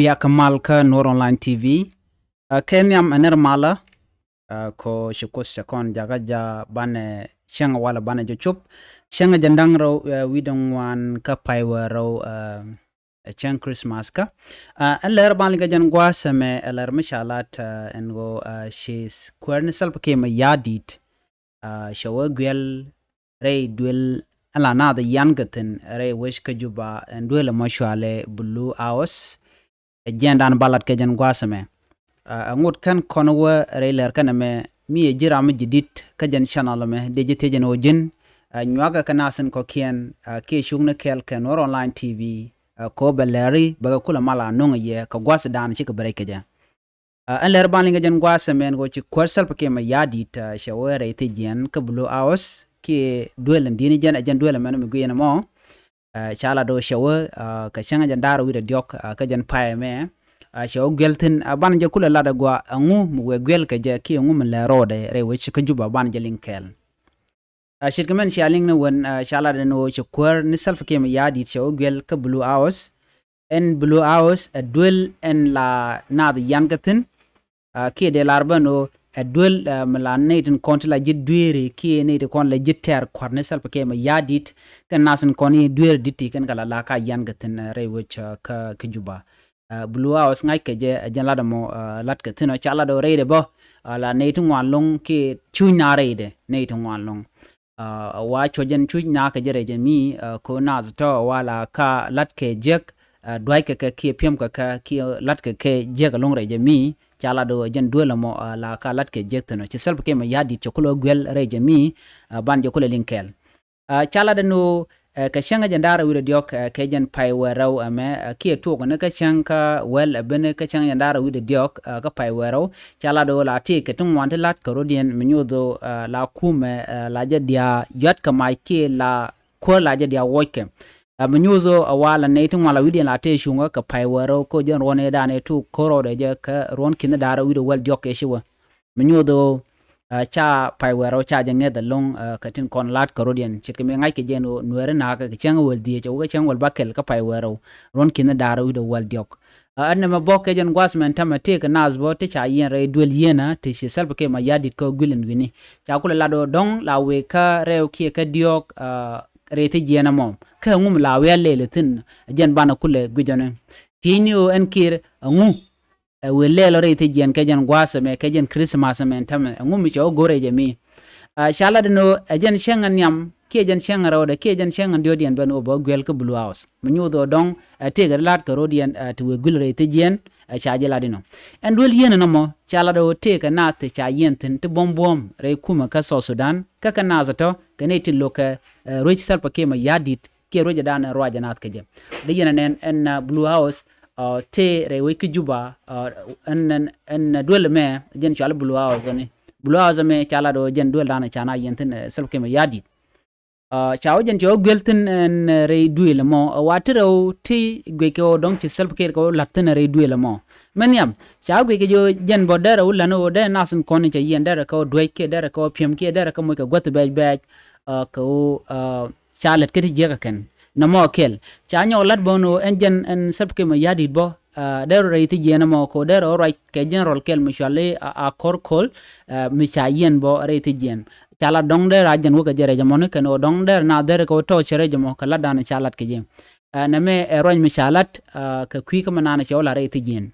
Bia Kamal ka Nur Online TV. Kenyam aner mala ko shukos shakon jagaja bane shanga wala bane jochup. Shanga jandang ro widong wan ka paiwa ro chang Christmas ka. Aler bali ka jangwa same aler mishalat engo she's quernisal pakema yadit shawa gwel rey duel ala na the yangatin rey wish ka juba and duel mashwale blue hours. Jendan balat ke jan gwasame ngut kan konwa railer kan me mi jira mi jidit ka jan channel me de jite jan ojin nywaga kanasen ko kien ke shugna kel ken or online tv ko beleri baga kula mala nonga ye ka gwas dan ci ka breke ja an ler ban linga jan gwasame ngo ci korsal pake ma yadit shawere ite jen ka blue hours ke duelen dini jan ajan duelen men mi guyena mo chala do shawa ka changa jandaro wi diok ka jan pae me shaw geltin ban je kula lada gwa ngu mu we gel ka je ki ngu mala rode re we ka juba ban je linkel shirkamen shaling na won chala de no chkwar ni self kem yadi shaw gel ka blue hours en blue hours a duel en la na the yangatin ki de larbano a duel malanetin kontla jidwiri ki ne de kon la jitter kornesal pake ma yadit kan nasen koni duer diti kan kala la ka yangatin rewech ka juba blue hours ngai ke je janlada mo lat ka tino chala do reide bo la netin wan long ki chuina reide netin wan long wa chojen chuina ka jere je mi ko naz to wala ka lat ke jek dwai ke ki piem ka ki lat ke jek long reje mi chala do jen duela mo la ka lat ke jektono ci self ke ma yadi chokulo gwel reje mi ban je kula linkel chala de no ka shanga jandara wi diok ke jen pai weraw ame ki to ko ne ka chanka wel bene ka shanga jandara wi diok ka pai weraw chala do la ti ke tum wante lat ko rodien minyodo la kume la je dia yat ka mai ki la ko la je dia woke mnyuzo awala netung wala widien la te shunga ka paiwaro ko jen rone dane tu koro de je ka ron kin dara wido wel jok e shiwa mnyudo cha paiwaro cha je ngeda long ka tin kon lat karodien chit ke me ngai ke jeno nuere na ka chang wel die cho ka chang wel bakel ka paiwaro ron kin dara wido wel jok anna ma bokke jen gwasmen tamate ka nazbo te cha yen re duel yena te shi self ke ma yadit ko gulen wini cha kula lado dong la we ka rew ki ka diok rete jena mom ka ngum la wele letin jen bana kule gujone tinio enkir ngu wele lo rete jen ka jen gwasa me ka jen Christmas me tam ngum mi cho gore je mi shala de no jen shengan yam ke jen shengan rawde ke jen shengan diodien bano bo gwel ka blue house minyu do dong te gar lat ka rodien to we gul rete jen chaje la dino en wel yena no mo chala do te ka na te cha yenten te bom re kuma ka so Sudan ka kana zato kaneti loka roich salpa kema yadit ke roja dana roja nat keje de yena nen en blue house te re we ki juba en dwel me jen chala blue house ne blue house me chala do jen dwel dana chana yenten salpa kema yadit chaw jen jo gwelten en re duel mo watero ti gweke dong ti salpa ke ko latten re duel mo menyam chaw gweke jo jen bodera ulano de nasen koni che yendera ko dweke dera ko piem ke dera ko mo ka got bag ko chalet ke jega ken namo kel chanyo lat bono enjen en sabke ma yadi bo der reiti jena mo ko der right ke general kel mishale a korkol mi chayen bo reiti jen chala dong der ajen wo ka jere jamone ken o dong der na der ko to chere jamo kala dan chalat ke jem name roñ mi chalat ka kwi ka manana chola reiti jen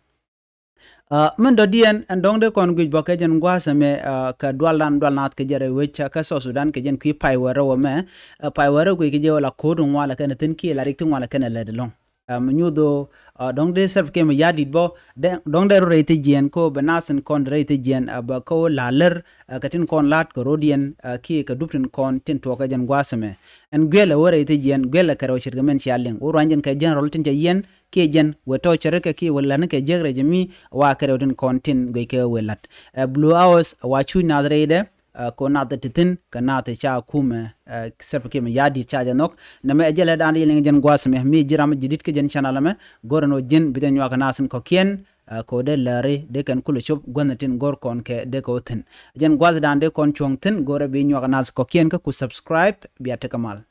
men do dien andong de kon guj boke jen gwasa me ka dwalan dwalnat ke jere wecha ka so Sudan ke jen kwi pai wero me pai wero ke je wala kodun wala ken tin ki la riktun wala ken le de long mnyudo dong de serve ke me yadi bo dong de rete jen ko benasen kon rete jen ba ko laler ka tin kon lat ko rodien ki ka duptin kon tin to ka jen gwasa me en gele wore te jen gele ka ro shirgamen shaleng o ranjen ka jen rol tin je yen ke jen weto chereke ki wala ne ke jegre jemi wa karodin kontin ge ke welat blue hours wa chu na rede ko na de tin kana te cha kume serpe ke me yadi cha janok na me jele dan yele jen gwas me mi jiram jidit ke jen channel me gorno jen biden wa kana sen ko kien ko de lare de kan kulu shop gonatin gor kon ke de ko tin jen gwas dan de kon chong tin gore bi nyu kana ko kien ka ku subscribe biate kamal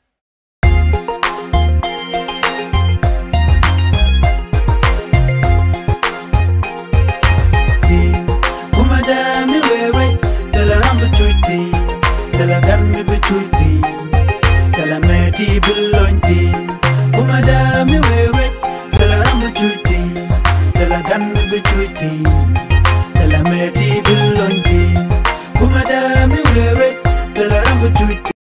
Bible